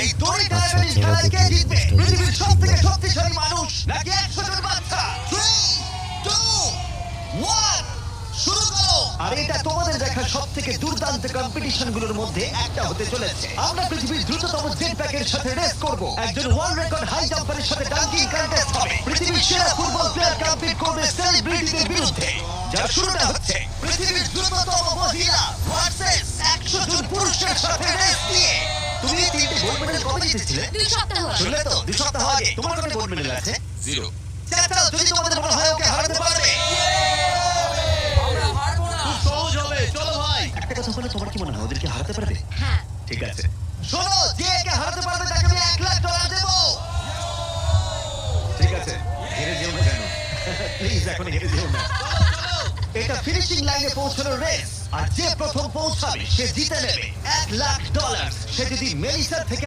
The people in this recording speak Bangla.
এই দড়ি টানাটানি খেলায় কে জিতবে? পৃথিবীর সবথেকে শক্তিশালী মানুষ নাকি 100 জন বাচ্চা? 3, 2, 1, শুরু করো। আর এটা তোমাদের দেখা সবথেকে দুর্দান্ত কম্পিটিশনগুলোর মধ্যে একটা হতে চলেছে। আমরা পৃথিবীর দ্রুততম জেট প্যাকের সাথে রেস করব। একজন ওয়ার্ল্ড রেকর্ড হাই জাম্পারের সাথে ডাঙ্কিং কন্টেস্ট হবে। পৃথিবীর সেরা ফুটবল প্লেয়ার কম্পিট করবে সেলিব্রিটিদের বিরুদ্ধে। যার শুরুটা হচ্ছে পৃথিবীর দ্রুততম মহিলা ভার্সেস 100 জন পুরুষের সাথে রেস দিয়ে। তুমি এই তিনটে গোল্ড মেডেল কবে জিতেছিলে? 2 সপ্তাহ শুনলে তো, 2 সপ্তাহ আগে। তোমার কত গোল্ড মেডেল আছে? 0 চাচাও, যদি তোমাদের মনে হয় ওকে হারাতে পারবে। আমরা হারবো না। খুব সহজ হবে, চলো ভাই। একটা কথা বলে, তোমার কি মনে হয় ওদেরকে হারাতে পারবে? হ্যাঁ ঠিক আছে, শোনো, যে একে হারাতে পারবে তাকে আমি $1,00,000 দেবো। ঠিক আছে, হেরে যেও না যেন। প্লিজ এখন হেরে যেও না। এটা ফিনিশিং লাইনে পৌঁছানোর রেস, আর যে প্রথম পৌঁছাবে সে জিতে নেবে $1,00,000। সে যদি মেলিসার থেকে